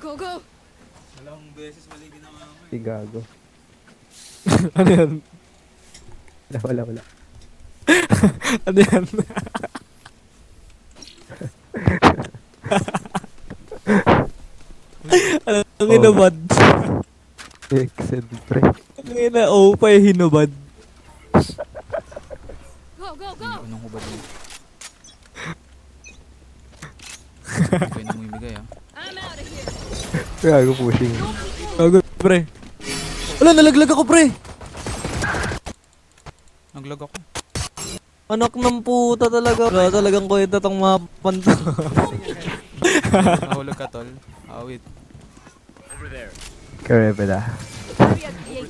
go, go! Walang beses mali ginawa mo Si gago. Ano yan? Wala. Ano yan? Ano ang hinubad? Excel, pre. Ang ina, pa yung hinubad. Go, go, go! Anong hubad mo? Hindi kayo namimigay ah. I'm out of here! Gago pushing. Gago, pre. Wala, nalaglag ako, pre. Naglag ako. Anak ng puta talaga. Wala talagang kwenta tong mga panto. Nahulog ka tol. Awit. Correct pala. Hurry at the gate.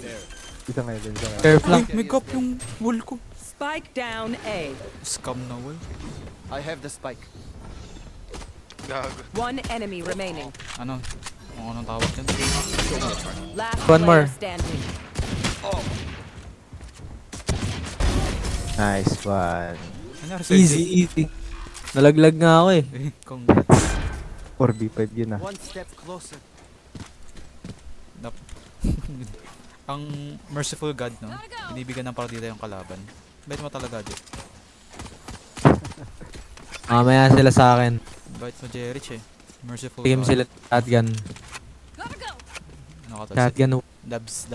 Isa ngayon din sa Careful lang. May cup yung wall ko. Spike down A. Scam na wall. I have the spike. One enemy remaining. Ano? Kung anong tawag dyan? Last One more. player standing. Nice one. Nangyari sa'yo, Easy. Nalaglag nga ako eh. Jay? Congrats. 4v5 yun ah. One step closer. Ang merciful God, no? Binibigyan ng partida yung kalaban. Bait mo talaga, Jay. Mamaya sila sa akin. Bait mo, Jerich eh. Merciful Tigim God. sila shotgun. Go, go! Ano ka to? Shotgun. Dubs.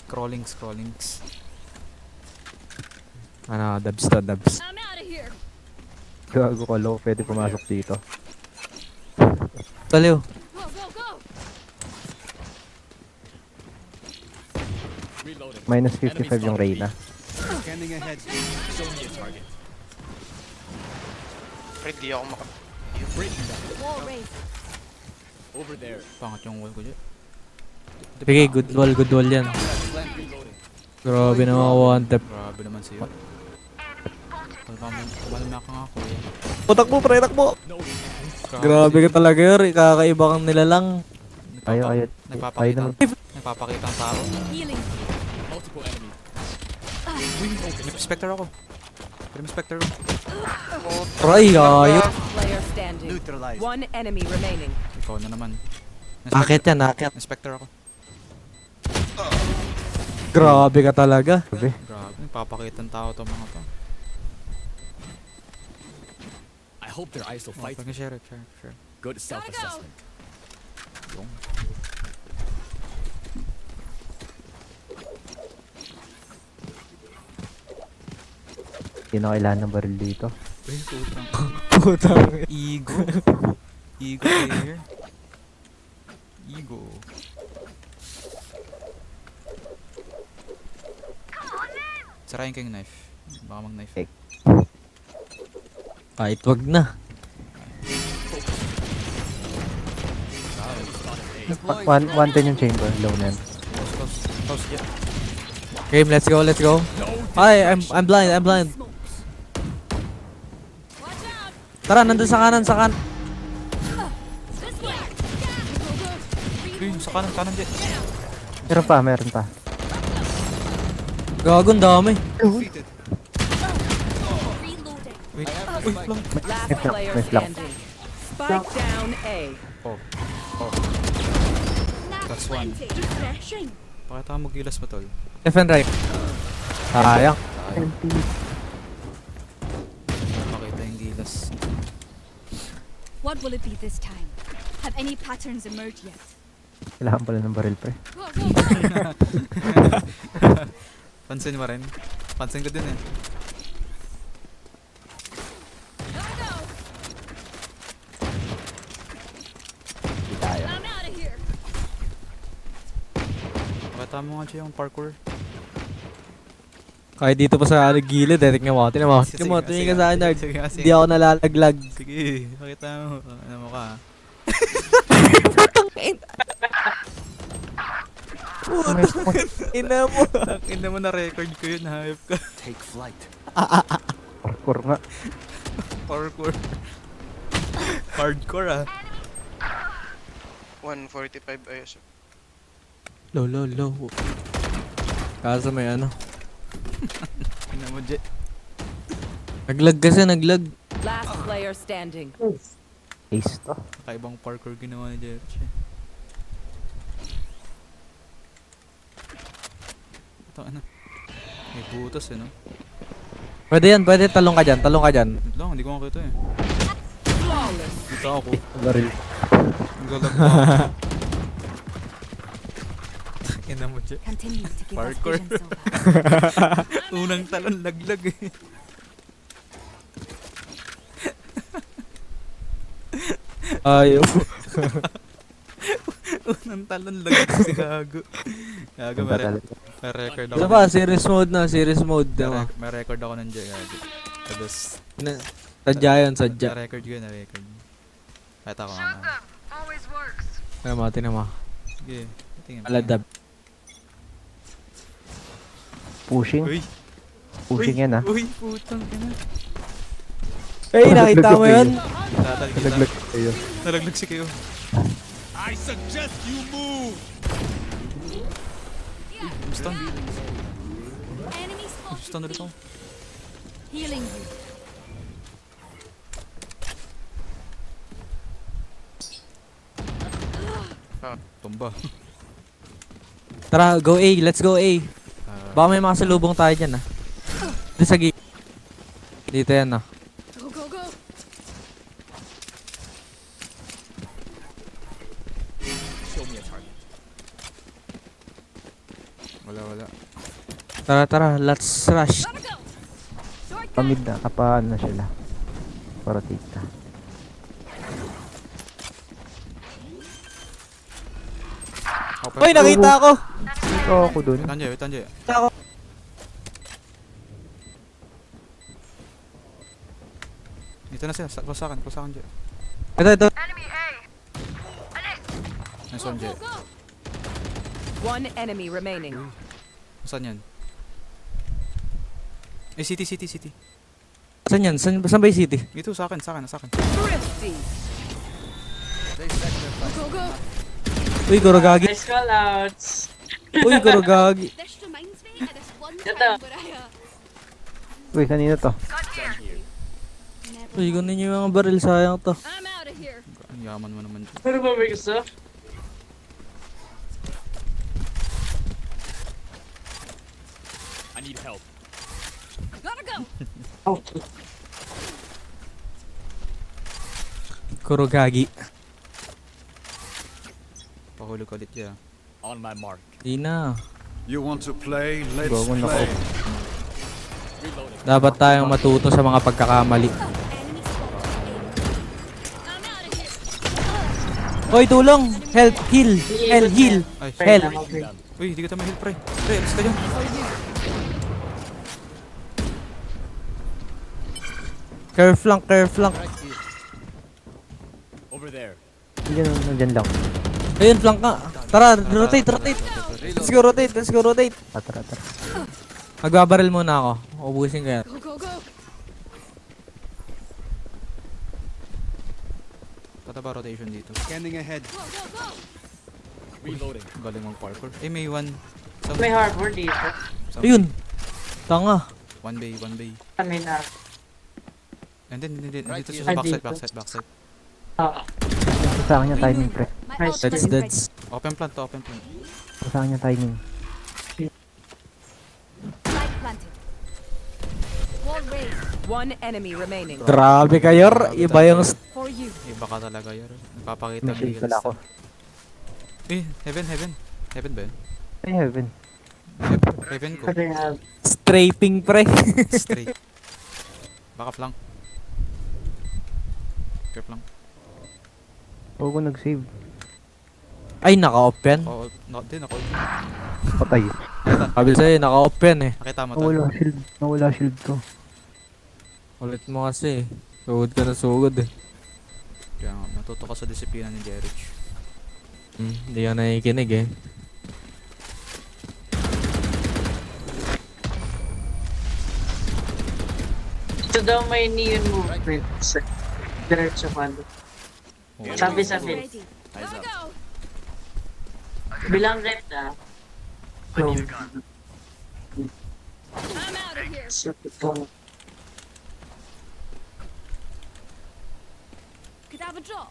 Scrollings. Ano, dubs to, dubs. I'm out of here! Gago ko low. Pwede pumasok dito. Taliw. Go, go, go! Minus 55 yung Reyna. Scanning ahead. Pre, di ako maka... Wall race. Pangat yung wall ko, Jay. Sige, good wall yan. Grabe na mga one tap. Grabe naman sa'yo. Kumalama ka nga, kuya. Takbo, pre, takbo. Grabe ka talaga yun. Kakaiba kang nilalang. Ayaw. Nagpapakita ang tao. Healing. Uy, may specter ako. May specter ako. Aray, ayun. Last player standing. Neutralized. One enemy remaining. Ikaw na naman. Akit yan, akit. May specter ako. Grabe ka talaga. Grabe, nagpapakita ang tao to mga to. I hope their eyes will fight. Share. Good self-assessment. Yung. Hindi na kailangan ng baril dito. Uy, putang. Putang. Ego player. Ego. Sarayin ko yung knife. Baka mag-knife. Kahit wag na. One ten yung chamber. Low na yan. Close, yeah. Game, let's go. Ay, I'm blind. Watch out! Tara, nandun sa kanan. This way! Go, go! Uy, sa kanan, Jay. Meron pa. Gagong dami. Reloading. Wait, uy, lang. Last Nice lang, player nice lang. standing. Spike down A. Oh. That's one. Refreshing. Pakita mo gilas mo, tol. Left and right. Sayang. Pakita yung gilas. What will it be this time? Have any patterns emerged yet? Kailangan pala ng baril, pre. Go, go, go! Pansin mo rin? Pansin ko din eh. Go, go! I'm out of here! Pakita mo nga siya yung parkour. Kahit dito pa sa gilid, tingnan mo. Tumingin ka sa akin, Nard. Sige. Hindi ako nalalaglag. Sige, pakita mo. Ano mo ka? Ina mo. Ina mo na record ko yun, hayop ka. Take flight. Parkour nga. Parkour. Hardcore ah. 145 ayos. Low. Kaso may ano. Ina mo, Jet. Naglag kasi. Last player standing. Ace to. Kakaibang parkour ginawa ni Jericho. Ito ano. May butas eh no. Pwede yan, pwede. Talong ka dyan, talong ka dyan. Wait lang, hindi ko makita eh. Flawless. Dito ako. Baril. Ang galag pa. Ina mo dyan. Continue to give us Parkour. vision, Silva. Unang talon laglag eh. Ayaw. Unang talon laglag si Gago. Gago, Ganda talaga. may record ako. Ito ba? Serious mode na, serious mode. Diba? May record ako ng Jay Gago. Tapos, Sadya yun, sadya. na-record ko yun, na-record. Kahit ako nga. Tinama, tinama. Sige, tingin mo. Aladab. Pushing. Uy! Pushing Uy! yan ah. Uy, putang ina. Hey, nakita mo yun? Tatali kita. Nalaglag kayo. Nalaglag si kayo. I suggest you move. Stun. Enemy spotted. Stun ulit ako. Healing you. Tumba. Tara, go A. Let's go A. Ah, Baka may makasalubong tayo dyan ah. Dito sa gate. Dito yan ah. Go, go, go. Show me a target. wala. Tara, tara. Let's rush. Gotta go. Short Pamid na. Kapaan na sila. Rotate na. Uy, nakita ako! Dito ako dun. Wait, Anjay. Nakita ako. Dito na sila. Close sa akin, Jay. Ito. Nice one, Jay. go. One enemy remaining. Saan yan? Eh, city. Saan yan? Saan ba yung city? Dito, sa akin. Thrifty. Go, go. Uy, Kurogagi. Nice callouts. Uy, Kurogagi. This reminds me of this one Ito. time where I Uy, kanina to. never Uy, ganun yung mga baril. Sayang to. I'm out of here. Ang yaman mo naman. Ano ba may gusto? I need help. Gotta go. Oh, Kurogagi. Pahulog ko ulit, Jay. On my mark. Di na. You want to play? Let's Bago na play. Reloading. Dapat tayong matuto sa mga pagkakamali. Enemy spotted. I'm out of here. Hoy, tulong! Help! Heal! Heal! Ay, Help! uy, hindi ka tayo ma-heal, pre. Pre, alis ka dyan. Curve flank, curve flank. Over there. Nandyan lang. Ayun, flank nga. Tara, rotate. Let's go rotate. Tara. Magbabaril muna ako. Ubusin ko yan. Go, go, go. Tataba rotation dito. Scanning ahead. Go, go, go. Reloading. Galing mong parkour. Eh, may one. may harbor dito. Ayun! Tanga. One bay. Kami na. And then, Right dito here. siya sa Ah, backside. Ah, Sa akin yung timing, pre. My ult That's is ready. dead. Open plant. Sa akin yung timing. Light planted. Wall raised. One enemy remaining. Grabe kayo. Iba yung... For you. Iba ka talaga yun. Nagpapakita May shield pala ako. Eh, heaven. Heaven ba yun? Ay, heaven. Heaven ko. sabi nga, Strafing, pre. Straight. Baka flank. Care flank. Huwag ko nag-save. Ay, naka-open. Oo, hindi, nako. Patay. Sabi sa'yo, naka-open eh. Nakita mo to. Nawala shield ko. Ulit mo kasi. Sugod ka na sugod eh. Kaya nga, natuto ka sa disiplina ni Jerich. Hindi ka nakikinig eh. ito daw may neon movement. Diretso ka. Oo. Sabi sa akin, Ready. Eyes Gotta up. go. bilang red na. So, I'm out of here. so, ito. Could have a draw.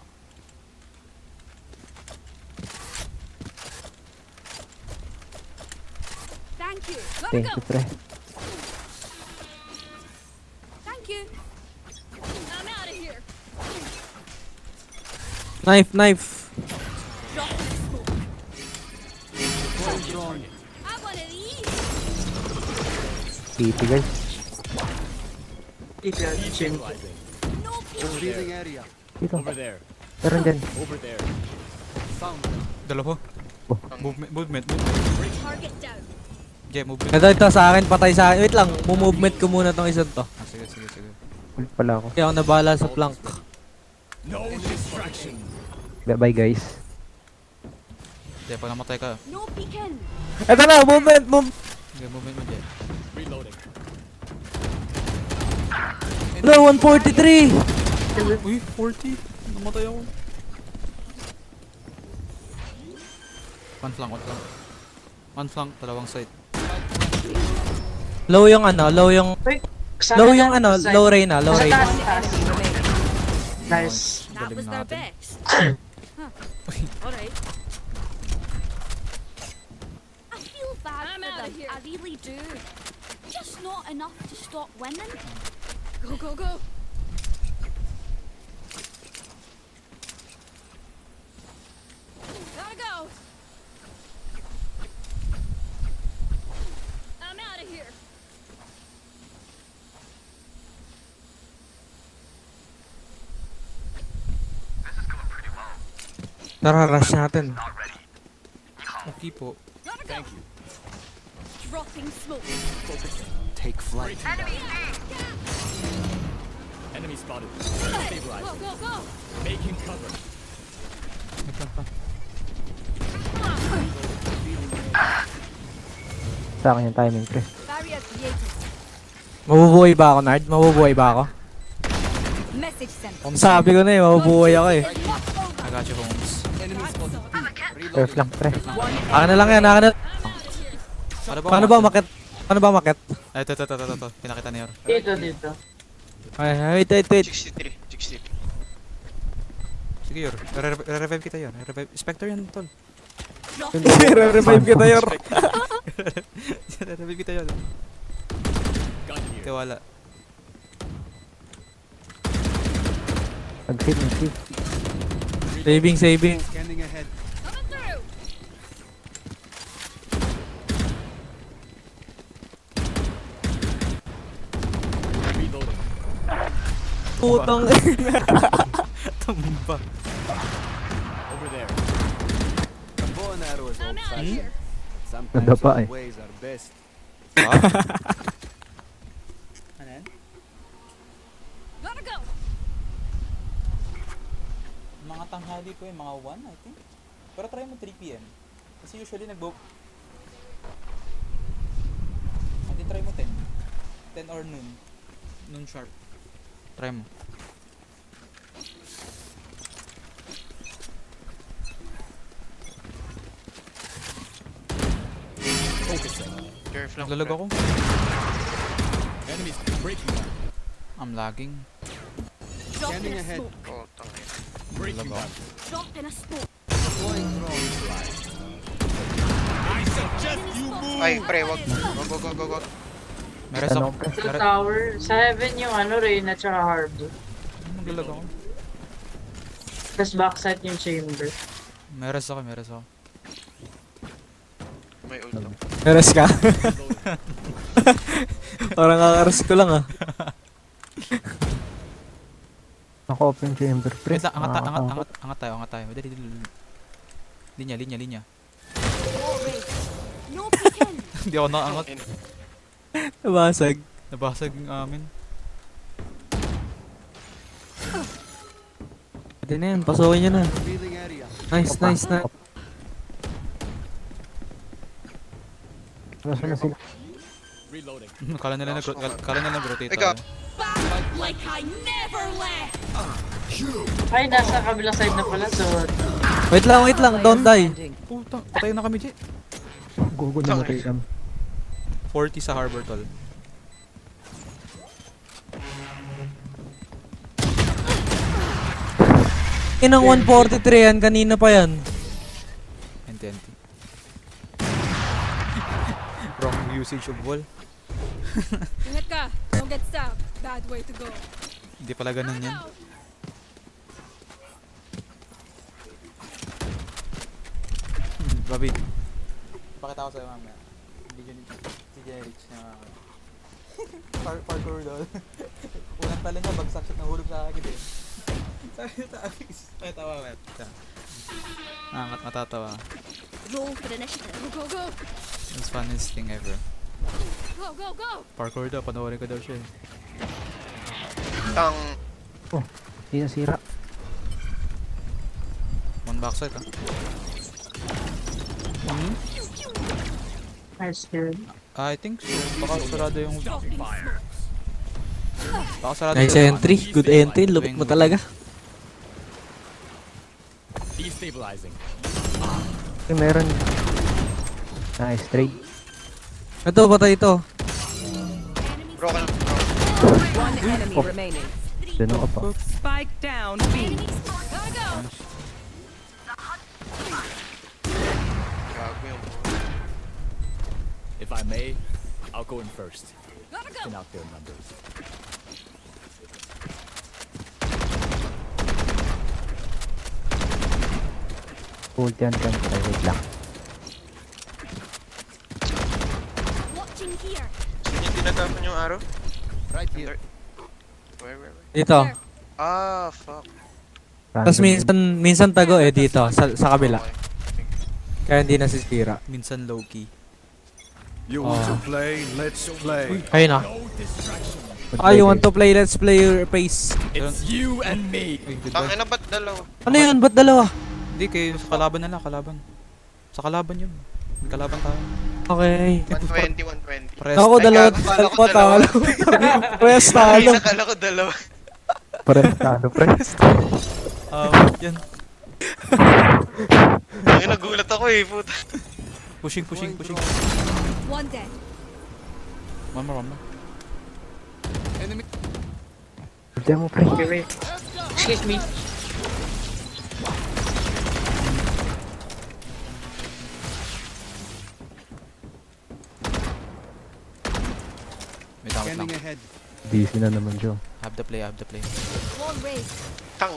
Thank you. Gotta Thank go. you, pre. Thank you. I'm out of here. Knife, knife. Drop in smoke. I want to eat. TP, guys. Stabilizing. No peek. Dito. Over there. Meron dyan. Over there. Dalawa. Oh. Movement. Target down. Yeah, movement. Ito sa akin, patay sa akin. Wait lang, movement ko muna tong isang to. Ah, sige. Ulit pala ako. Kaya ako nabala sa plank. No distraction. Bye, guys. Yeah, pag namatay ka. No peeking. Ito na, movement. Yeah, movement mo dyan. Reloading. No, 143. Uy, 40. Namatay ako. One flank, dalawang side. Low yung ano, low yung ano, low Reyna, low Reyna. Nice. That was their natin. best. Alright. I feel bad for them. I really do. Just not enough to stop winning. Go, go, go. Gotta go. I'm out of here. Tara, rush natin. Okay po. Gotta go. Thank you. Dropping smoke. Take flight. Enemy spotted. Go, Stabilizing. go, go. Making cover. Sa akin yung timing, pre. Barrier created. Mabubuhay ba ako, Nard? Mabubuhay ba ako? Message sent. Sabi ko na eh, mabubuhay ako eh. I got you, Holmes. Surf lang, pre. Akin na lang yan, akin na. Paano ba umakit? Paano ba umakit? Ay, ito. Pinakita ni Yor. Dito. Ay, wait. 63. Sige, Yor. Re-revive kita, Yor. Spectre yan, tol. Revive kita, Yor. Re-revive kita, Yor. Gun here. Tiwala. Mag-save. Saving. Scanning ahead. Coming through. Reloading. Putang. Tumba. Over there. Bow and arrow is I'm out of here. Sometimes Nadapa our eh. ways are best. Gotta go. Mga tanghali po mga 1, I think. Pero try mo 3 PM. Kasi usually Hindi, try mo 10. 10 or noon. Noon sharp. Try mo. Focusing. Careful. Naglalag ako. Enemies breaking down. I'm lagging. Drop in Scanning a ahead. smoke. Oh, tangin. Breaking Lago. down. Drop in a smoke. Ay, pre, wag. Go. Meres ako. Sa tower. Sa heaven yung ano, Reyna tsaka Harbor. Naglalag ako. Tapos backside yung chamber. Meres ako. May ult lang. Meres ka? Parang kakaras ko lang ah. Naka-open chamber, pre. Wait lang, angat tayo. Dali. Linya. Alright. No peeking. Hindi ako nakaangat. Nabasag. Nabasag yung amin. Pwede na yan, pasukin nyo na. Revealing area. Nice. Nasaan na sila? Reloading. Kala nila nag-rotate Ikaw. tayo. Back like I never left. Ay, nasa kabilang side na pala. So, Wait lang, don't die. Standing. Puta, patay na kami, Jay. Gugo na matay kami. 40 sa harbor, tol. Inang 143 yan, kanina pa yan. NTNT. Wrong usage of wall. Ingat ka. Don't get stabbed. Bad way to go. Hindi pala ganun yan. Bobby. Pakita ko sa'yo mamaya. Video ni si Jerich na parkour doon. Unang talo niya, bagsak siya, nahulog sa akin eh. Sabi niya tamis. Ay, tawa mo. Nangat matatawa. Roll for initiative. Go, go, go. It's funniest thing ever. Go, go, go. Parkour daw, panoorin ko daw siya eh. Tang. Hindi nasira. One backside ah. Nice dude. I think so. Baka sarado yung... Baka sarado Nice yung... entry. Good entry. Lupit mo talaga. Destabilizing. Okay, meron. Nice trade. Ito, patay ito. Broken. One enemy remaining. Doon ako pa. Spike down B. Gotta go. Gago yung... If I may, I'll go in first. Gotta go. Thin out their numbers. Hold yan kan. Wait lang. Watching here. Saan yung tinagapan yung arrow? Right here. Where? Dito. Ah, fuck. Tapos minsan tago eh dito, sa kabila. Okay. Kaya hindi nasisira. Minsan low-key. You want to play? Let's play. Ayun na. Ah, you want to play? Let's play your pace. It's you and me. Uy, good Tang boy. ina, ba't dalawa? Ano yun? Ba't dalawa? Hindi, kayo sa kalaban na lang, kalaban. Sa kalaban yun. May kalaban tayo. Okay. 120. Press. Ako Ay, dalawa. gago, kala ko Dalawa talo. Press Ay, talo. nakala ko dalawa. Prestado, press. Yan. Ang nagulat ako eh, puta. Pushing. One dead. One more. Enemy. Hold yan mo, pre. Okay, wait. Excuse me. Wait lang. Scanning ahead. Busy na naman siya. Have the play. Wall raised. Tang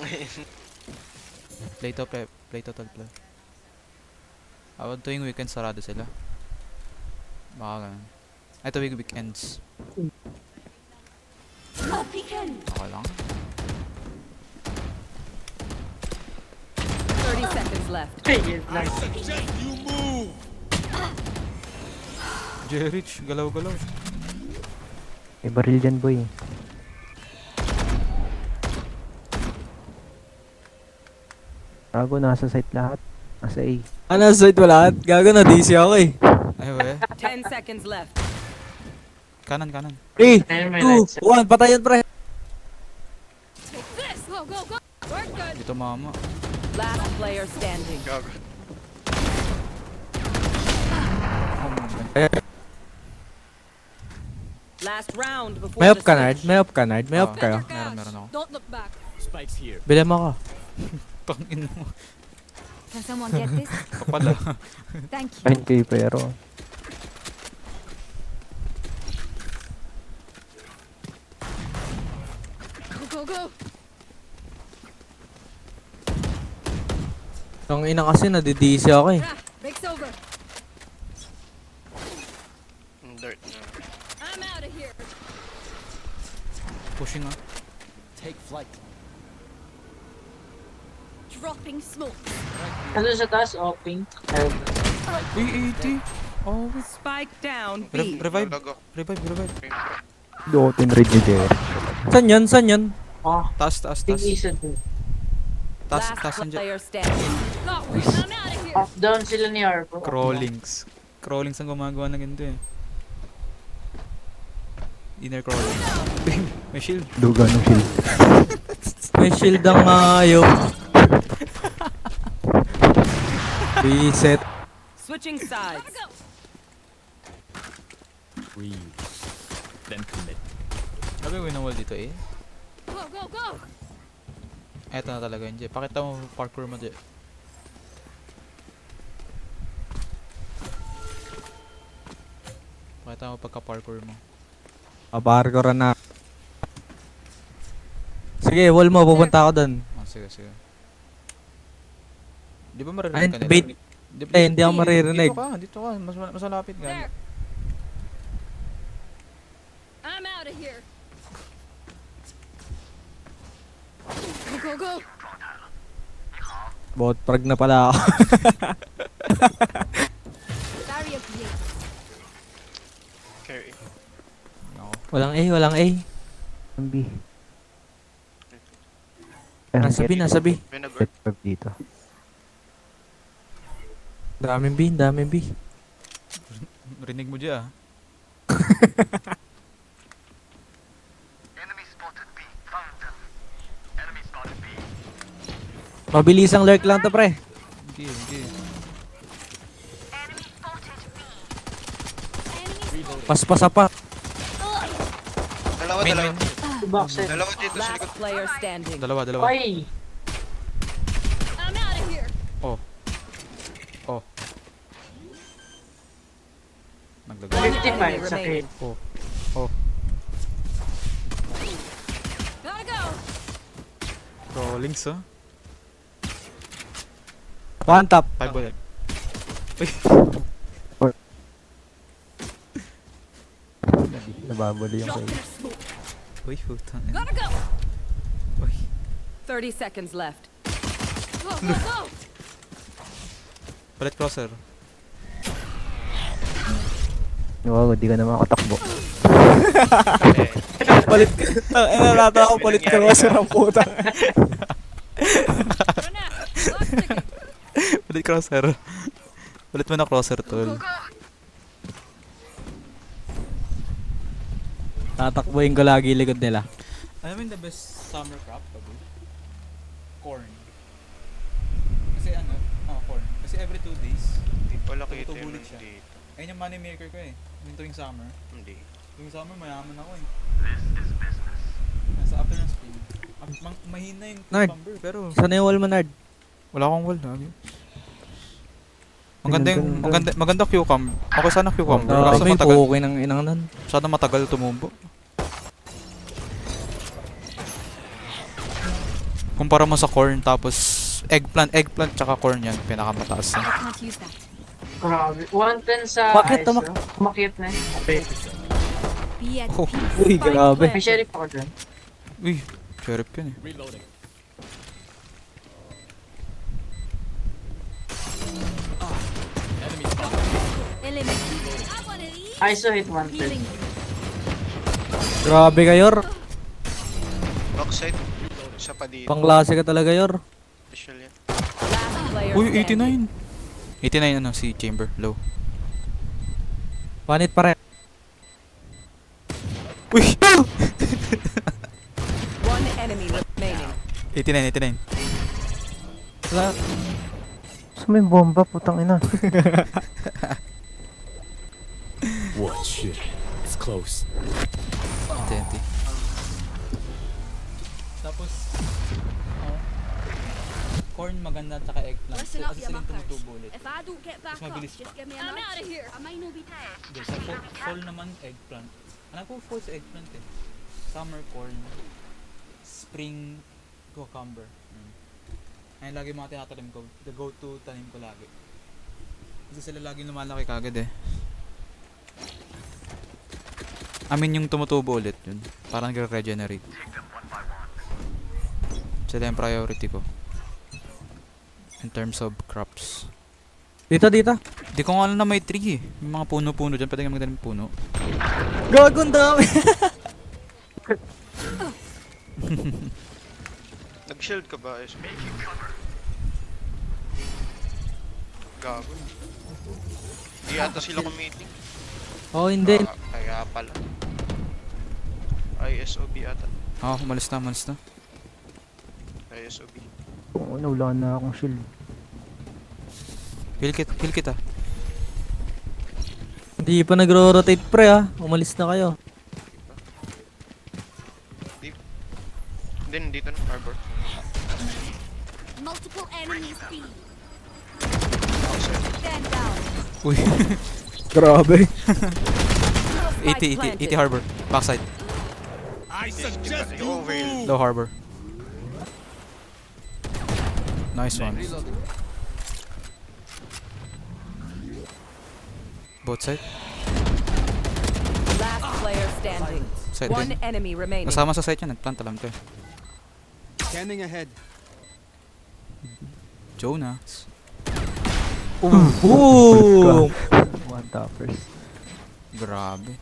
Play total play. Tuwing weekend sarado sila. Baka ganun. Ay, tuwing weekends. Oh, peek in. Baka lang. 30 seconds left. Hey, you're like, Jerich, galaw-galaw. May baril dyan, boy. Gago, nasa site lahat. Nasa A. Ano, side mo lahat? Gago na, DC ako eh. Ay, we. 10 seconds left. Kanan. 3, Ayun, may 2, 1, patayan pre. Take this. Go, go, go. We're good. Dito mama. Last player standing. Gago. Last round before May up the ka, switch. Nard? May up kayo? Meron ako. Don't look back. Spikes here. Bilang mo ako. Tangin mo. Can someone get this? Kapala. Thank you. 9k pero. Go, go, go. Ang ina kasi nadidisi ako eh. Tara, break's over. Dirt na. I'm out of here. Pushing ah. Take flight. Dropping smoke. ano sa taas? Oh, pink. Ayun. Uy, 80. Oh, wait. Spike down B. Revive. Lago. Revive. Do tinread ni Jerry. Saan yun? Oh, Taas. big isa din. Taas Last nandiyan. player standing. Go. I'm out of here. Off down sila ni Harpo. Crawlings. Crawlings ang gumagawa ng ganito eh. Inner crawling. May shield. Duga ng shield. May shield ang ayok. Reset. Switching sides. Gotta go. Breathe. Then commit. Sabi ko winawall dito eh. Go, go, go. Eto na talaga yun, Jay. Pakita mo parkour mo, Jay. Pakita mo pagka-parkour mo. Paparkour na. Sige, wall mo, pupunta ako doon. Ah, sige, sige. Di ba maririnig Ay, ka nila? bait. Hindi ako maririnig. Dito ka. Mas malapit nga. There. I'm out of here. Go, go, go. Bot prag na pala ako. Barrier created. Carry. Walang A, walang A. Ang B. Nasa B, nasa B. May nag-art. Get pag dito. Daming B, daming B. Rinig mo dyan, ah. Mabilisang lurk lang to, pre. Hindi, hindi. Paspasa pa. Dalawa, Main, dalawa. main. Boxer. Dalawa dito sa likod. Last player standing. Dalawa, dalawa. Ay! I'm out of here. Oh. Oh. Naglagay. 55 sa remaining. crit. Oh. Oh. Gotta go. Rollings, ah. One tap. 5 bullet. Nababali yung Drop kayo. in a smoke. Uy, puta. Gotta go. Uy. 30 seconds left. Go, go, go. Bullet crosser. Wow, di ka naman ako takbo. Palit. Nalata ako, palit ka naman sa puta. Run out. Clock ticking. Bullet crosser. Bullet mo na crosser, tol. Tatakbuhin ko lagi likod nila. Alam mo yung the best summer crop, Babu? Corn. Kasi ano, corn. Kasi every 2 days, Hindi pala kita Tutubulit yun siya. dito. ayun yung money maker ko eh. Yung tuwing summer. Hindi. Tuwing summer, mayaman ako eh. Nasa after ng spring. Mahina yung Nerd. cucumber, pero Sana yung wall mo, nerd? wala akong wall. Lagi. Maganda cucumber. Ako sana cucumber. Kaso May matagal. okay ng inang nun. Sana matagal tumubo. Kumpara mo sa corn tapos eggplant tsaka corn yan pinakamataas I na. can't use that. Grabe. 110 sa Bakit ice. Umakyat na. Be at Oh. peace. Uy, grabe. May sheriff ako dyan. Uy, sheriff yun eh. Reloading. Enemy spotted. Eliminate. I want to eat. ISO hit 110. Healing. Grabe ka, Yor. Backside. Isa pa dito. Pangklase ka talaga, Yor. Special yan. Last player Uy, standing. 89. 89 ano si Chamber, low. Panit pa rin. Uy! One enemy remaining. 89. Wala. So may bomba, putang ina. What shit? It's close. 20. Tapos, corn maganda at saka eggplant. Listen up, Kasi sila yung Yamakars. tumutubo ulit. If I don't get back Mas up, mabilis just pa. give me a nudge. I'm out of here. I might not be dead. Hindi, sa fall naman eggplant. Alam ko fall sa eggplant eh. Summer corn. Spring cucumber. Ayun lagi mga tinatanim ko. The go-to tanim ko lagi. Kasi sila lagi lumalaki kagad eh. I mean yung tumutubo ulit yun. Parang nag-regenerate. Sila yung priority ko. In terms of crops. Dito, dito. Di ko nga alam na may tree eh. May mga puno-puno dyan. Pwede ka magdalim puno. Gagong dami. Nag-shield ka ba? Is gago. Hindi yata sila kumiting. Oh, hindi. Kaya pala. ISOB ata. Umalis na. ISOB. Kung ano, wala na akong shield. Kill kita. Hindi pa nagro-rotate, pre, ha. Umalis na kayo. Then dito na harbor. Multiple enemies B. Outside. Stand down. Uy. Grabe. 80 harbor. Backside. Over. Low harbor. Nice one. Both side. Last player standing. Side One din. enemy remaining. Kasama sa site yan. Nagplant alam ko eh. Scanning ahead. Jonas. Boom! One toppers. Grabe.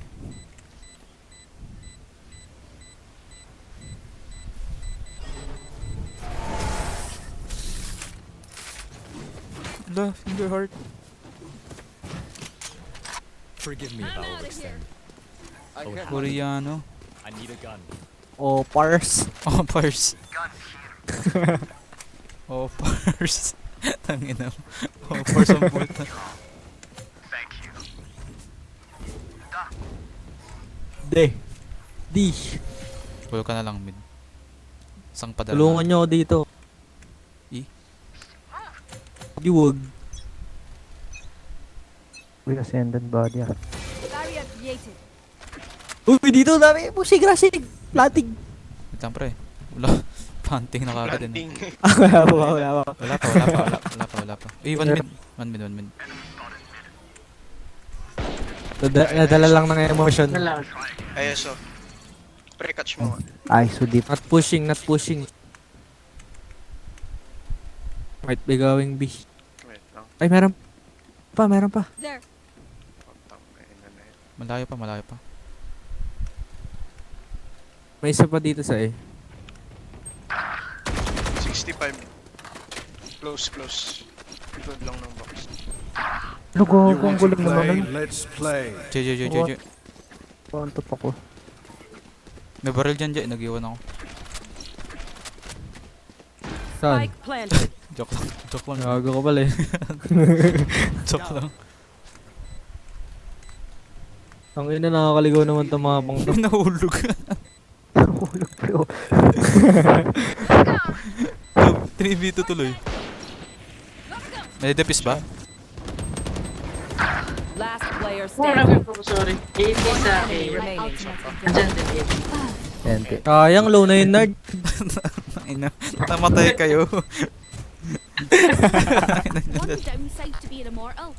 The finger heart. Forgive me if I overextend. Koreano. I need a gun. Oh, pars. Oh, purse. Oh, purse. Tangina mo. Oh, purse ang puta. Di. Pulo ka na lang mid. Isang padala. Tulungan nyo ako dito. Wag. Uy, ascendant body ah. Barrier created. Uy, dito dami. Pushing, rushing. Plating. Wait lang pre. Wala. Panting na kagad din. Planting. Wala pa. Wala pa. Eh, one mid. Nadala lang ng emotion. Wala. ISO. Pre-catch mo. Ay, so deep. Not pushing. Might be going B. Wait lang. Ay, meron pa. There. Malayo pa. May isa pa dito sa A. 65. Close. Likod lang ng box. Lugo, You kung want to gulang naman. play? Let's play. JJ. Pantop ako. May barrel dyan. Nag-iwan ako. Saan? Spike planted. Joke lang. Gago ka pala eh. Joke lang. Ang ina, nakakaligaw naman itong mga pang to. Nahulog. Nahulog bro. 3v2 tuloy. May depis ba? Last player Oh, standing. sorry. 80 sa Enemy akin. remaining. Andyan din. Ente. Sayang, low na yung nerd. Ina, namatay kayo. One downside to being immortal.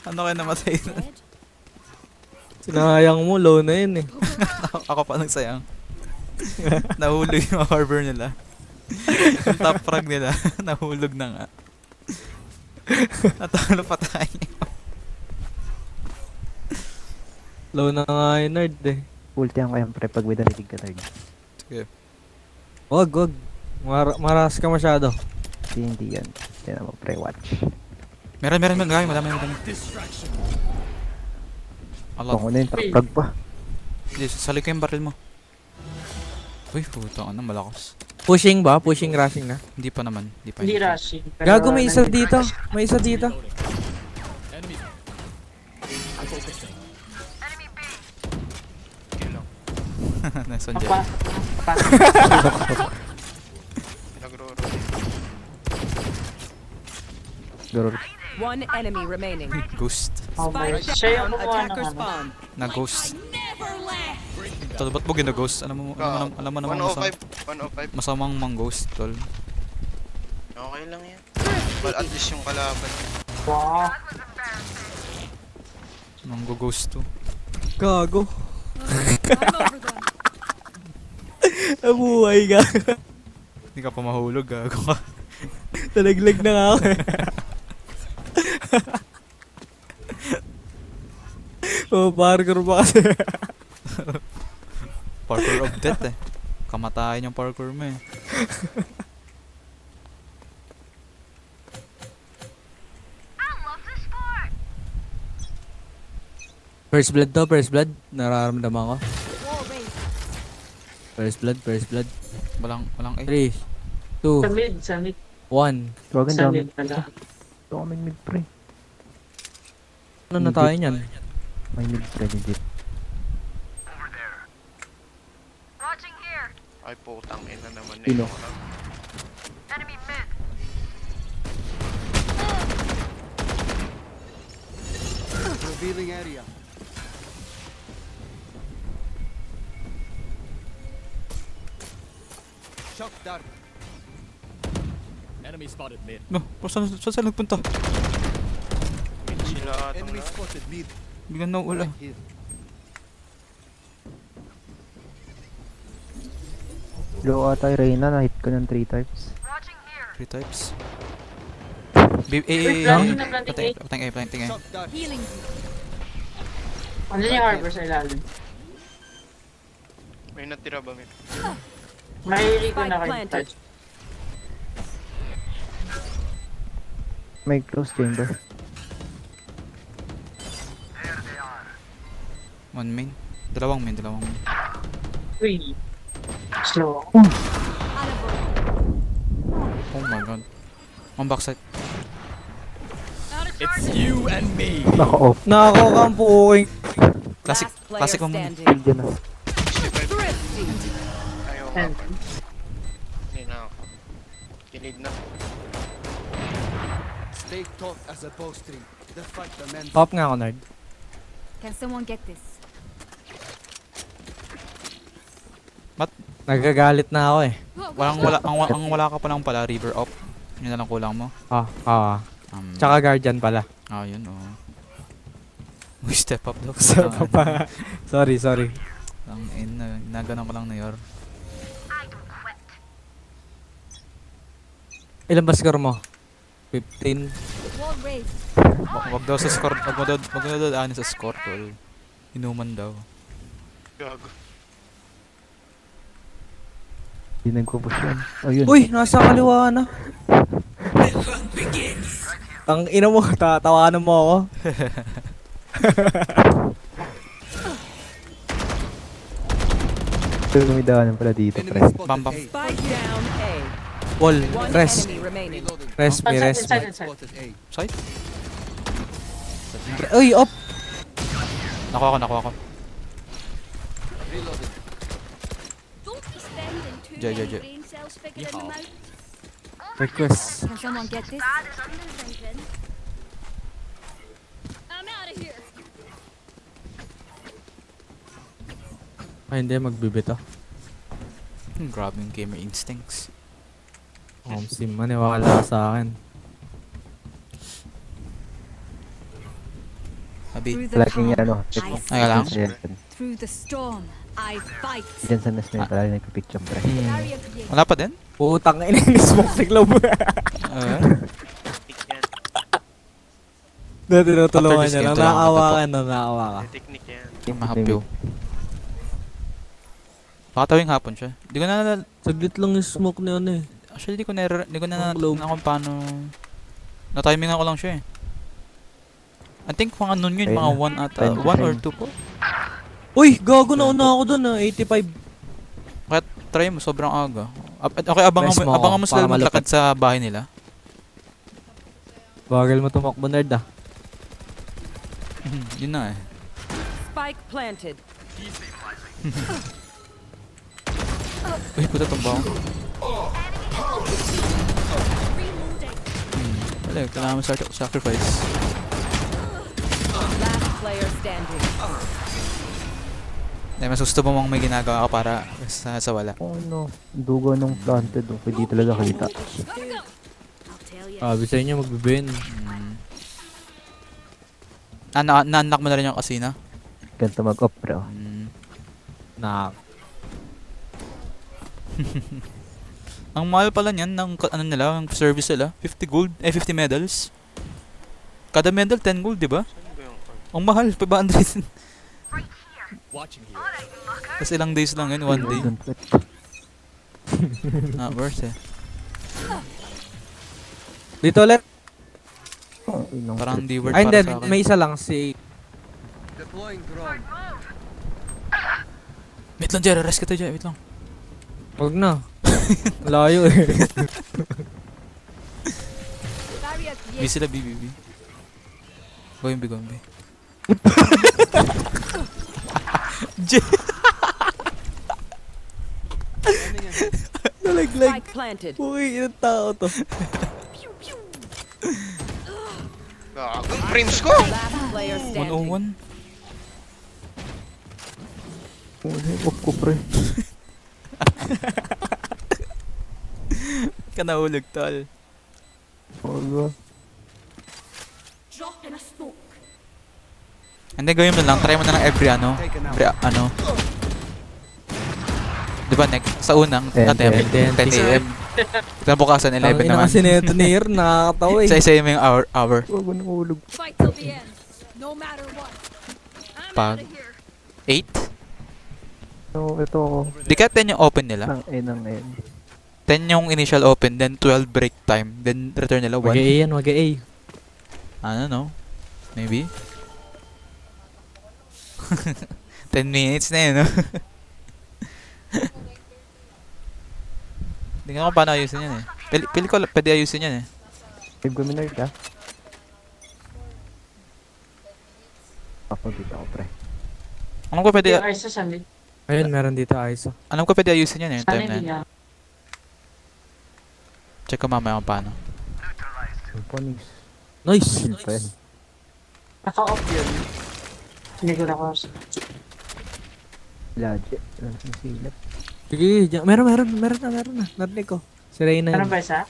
Ano kayo namatay? Dead. Sinayang mo, low na yun eh. Ako pa nagsayang. Nahulog yung harbor nila. Yung top frag nila, nahulog na nga. Natalo pa tayo. Low na nga yung nerd eh. Ultihan ko yan pre pag with the ka third. Sige. Wag. Maras ka masyado. Hindi yan. Yan naman pre, watch. Meron. Madami. Allah. Kung ano yun, frag pa. Sali ko yung barrel mo. Uy, puto ano, malakas. Pushing ba? Pushing, rushing na? Hindi pa naman. Hindi rushing. pero Gago, may isa nandito. dito. May isa dito. Enemy. I'm focusing. Okay lang. Nice one, Jay. Nagro-roll. Garo. One enemy remaining. Ghost. Oh my Spike God. Siya yung down. kumuha ng Attacker ano. spawn. Na-ghost. Never left. Tol, ba't mo gina-ghost? Alam mo naman 105. masamang mang-ghost, tol. Okay lang yan. Well, at least yung kalaban. Wow. Mang-ghost to. Gago. I'm overdone. Nabuhay ka. Hindi ka pa mahulog, gago ka. Talaglag na nga ako eh. Oh, parkour pa kasi. Parkour of death eh. Kamatayan yung parkour mo eh. First blood to, first blood. Nararamdaman ko. Wall raised. First blood. Walang eh. 3, 2, Sa mid. 1. Huwag ang Sa dami. mid pala. Ito kaming mid pre. Ano na tayo niyan? May mid pre legit. Ay, putang ina naman Sino? eh. Revealing area. Shock dart. Enemy spotted mid. No, saan sila nagpunta? Sila atong Enemy na. spotted mid. Bigyan na wala. Right here. Low ata yung Reyna, na-hit ko ng 3 times. 3 types. Wait, planting na, planting A. Planting A. Shock dart. Healing you. Andun yung harbor sa ilalim. May natira ba, Mip? Mahili ko Spike na kayo planted. touch. May close chamber. One main. Dalawang main. Uy. Slow. Oh my god. One backside. It's you and me. Naka-off. Nakakampo okay. Classic. Last player Classic mo muna. standing. Shield yun ah. Thrifty. Ayaw And ka. Hindi na ako. Kilid na. Stay taut as a bowstring. The fight demands. Pop nga ako, nerd. Can someone get this? Nagagalit na ako eh. Ang wala ka pa lang pala, river up. Yun na lang kulang mo. Tsaka guardian pala. Yun oh. Uy, step up daw. Sorry. Ang naganan ko lang na yor. Ilan ba score mo? 15. Wall raised. Wag daw sa score. Wag mo daw sa score, tol. Inuman daw. Gago. Hindi nagpo-push yan. Oh, yun. Uy, nasa kaliwa na. Ang ina mo, tawanan mo ako. Pero gumidahan pala dito, Enemy pre. spotted Bam, bam. A. Spike down A. Wall, One rest. enemy remaining. Reloading. Rest me, rest me. inside. Spotted A. Side? Uy, op! Nakuha ko. Reloading. Don't be spending too Ja. many brain cells figuring them out. Request. Can someone get this? I'm out of here. Ay, hindi, magbibito. Grabe yung gamer instincts. Sim, maniwala ka sa akin. Abi. Through the Laging calm, ano. Ay, lang. Ayan. through the storm, I fight. Diyan sa nest na yun, talaga nagpipicture, pre. Barrier created. Wala pa din? Putang ina ni smoke sa globe. Technique yan. Tinutulungan After this niya game, lang. tulungan Naawa kita ka na, naawa ka. May technique yan. Mahapyo. Pakatawing hapon siya. Di ko na Saglit lang yung smoke niya ano eh. actually di ko na Ang globe. kung paano na-timingan ko lang siya eh. I think mga noon yun, Ayun mga na. 1 ata, 1 or 2 po. Uy, gago na una ako dun 85. Kaya try mo, sobrang aga. Okay, abangan Rest mo, mo ako, abangan mo sila para maglakad sa bahay nila. Bagal mo tumakbo, nerd ah. Yun na eh. Spike planted. Uy, puta tumba ako. Wala, kailangan mo sacrifice. Last player standing. Dahil mas gusto mo mong may ginagawa ka para sa wala. Oh no. Dugo nung planted. Oh. Pwede talaga kita. I'll tell you. Sabi sa inyo, magbibin. Na-unlock mo na rin yung casino? Ganito mag-up, pre. Oh. Na. Ang mahal pala niyan ng ano nila, ang service nila, 50 gold, 50 medals. Kada medal 10 gold, 'di ba? Saan ba yung Ang mahal, 500. Watching here. Tapos ilang days lang yun, 1 day. Don't quit. Not worth eh. Dito ulit. Oh, inong Parang trip. di worth Ay, para hindi. sa akin. May isa lang si... Deploying drone. Wait lang, Jerry, rest kita dyan, wait lang. Huwag na. Layo eh. Barrier B created. sila, B. Going B. Scanning ahead. Nalaglag. Spike planted. Uy, ilang tao to. Pew pew. Gagong frames ko! Last player standing. 101. Off ko, pre. Ka nahulog, tol. Wala. Drop in a smoke. Hindi, gawin mo lang. Try mo na lang every ano. Di ba, sa unang 10 attempt, 10 AM. Bukasan, 11 Tangina naman. kasi nito ni Air, nakakatawa eh. Isa-isa mo yung hour. Huwag ko nahulog. Fight till the end. No matter what. I'm Pag- out of here. 8? So, ito ako. Di ka 10 yung open nila. Ng N. 10 yung initial open, then 12 break time, then return nila 1. Mag-A yan, mag-A. Ano, no? Maybe? 10 minutes na yun, no? Hindi nga ako paano ayusin yan eh. Pili ko pwede ayusin yan eh. Save ko minard ka. Ako dito ako, pre. Alam ko pwede, Yung Isa sa mid. Ayun, meron dito ISO. alam ko pwede ayusin yan eh, yung Sana time na hindi yan. niya. Check ko mamaya kung paano. Phoenix. Nice! Shield pa yan. Naka-off yun. Hindi ko na-close. Lagi. Ano sa silap? Sige, meron na. Narinig ko. Si Reyna Ano yun. ba isa?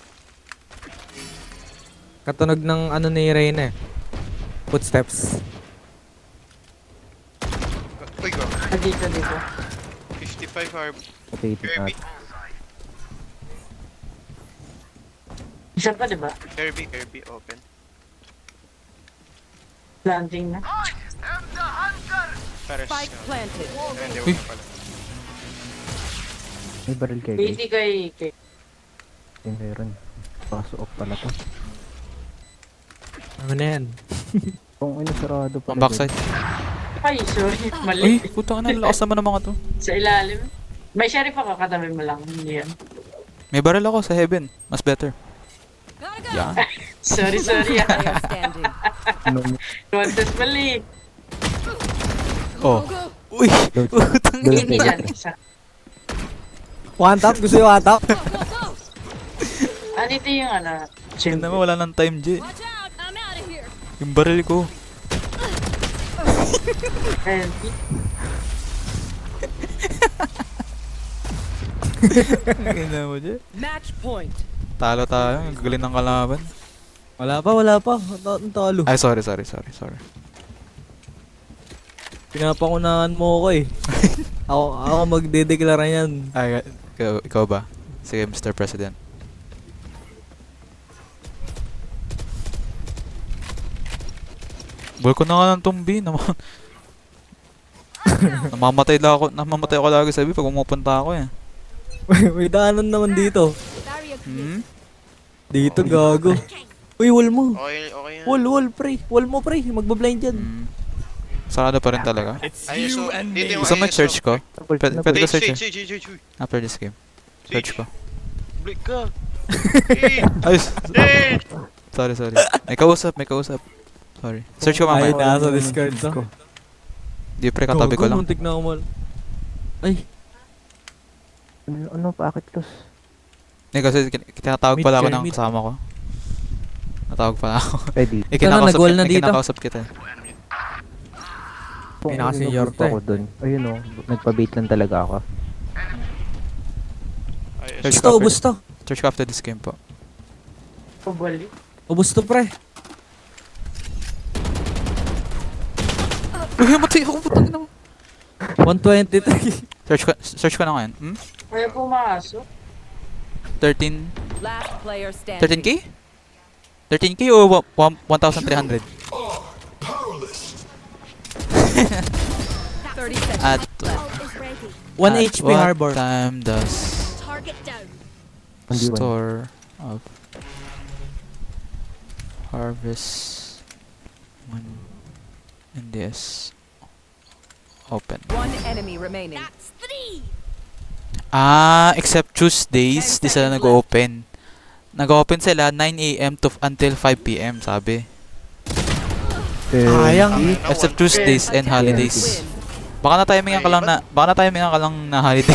Katunog ng ano ni Reyna eh. Footsteps. Uy, go. Dito. 55 or Potato Kirby. at. Isa pa, diba? Kirby open. Planting na. Pares. Spike planted. Hindi Uy. mo pala. May baril kay guys. 80 kay... Yung meron. Paso off pala to. Ano na yan? Kung ano sarado pala. Ang backside. Ay, sorry. Uy, Mali. putang ina, lakas naman ng mga to. Sa ilalim. May sheriff ako, katabi mo lang. Hindi yan. May barrel ako sa heaven. Mas better. Gotta go. Yan. Sorry. Player standing. Ano, Contest mali. Oh. Uy, putang Doon Hindi ina. dyan. Isa. One tap? Gusto yung one tap? Ano ito yung ano? Yun naman, wala nang time, J. Watch out. I'm out of here. Yung barrel ko. Healthy. Ina mo, J. Match point. Talo tayo. Ang gagaling ng kalaban. Wala pa. Ang talo. Ay, sorry. Pinapangunahan mo ako eh. ako magdedeklara yan. Ay, ikaw ba? Sige, Mr. President. Ball ko na nga ng tumbi. Namamatay ako lagi sabi pag umupunta ako eh. May daanan naman dito. Barrier Hmm? Dito, gago. Uy, wall mo. Okay yan. Wall, pre. Wall mo, pre. Magbablind dyan. Hmm. Sarado pa rin talaga. It's Ayos, you so, and dito me. yung Gusto mo ayos, search so. ko? Pwede ko search eh. Sage. After this game. Search ko. Blick ka. Sage. Ayos. Sage. Sorry. May kausap. Sorry. Search ko Ay, mamaya. nasa Discord to. Di pre, katabi ko lang. Muntik na ako mal. Ay, Ano, packet close? Eh, kasi tinatawag pala ako Mid, ng mid. kasama ko. Natawag pala ako. Ready. nag-wall na dito. Kinakausap kita. Kung Ay, naka-senior gusto to eh. ko dun. Ayun o, nagpa-bait lang talaga ako. Search ubus to. Search ko after this game po. Pabali. Ubus to, pre. Uy, matay ako. Putang ina mo. 123. Search ko na ngayon. Kaya pumasok. 13... Last player standing. 13k? 13k o 1,300? 30 seconds. At Ult is ready. 1 at HP what harbor. time does Target down. Hindi one. store of harvest when in this open? One enemy remaining. That's 3. Except Tuesdays, 10 di sila seconds nag-open. Nag-open sila 9 AM to until 5 PM, sabi. Sayang. Except Tuesdays and holidays. Win. Baka na-timingan ka lang na holiday.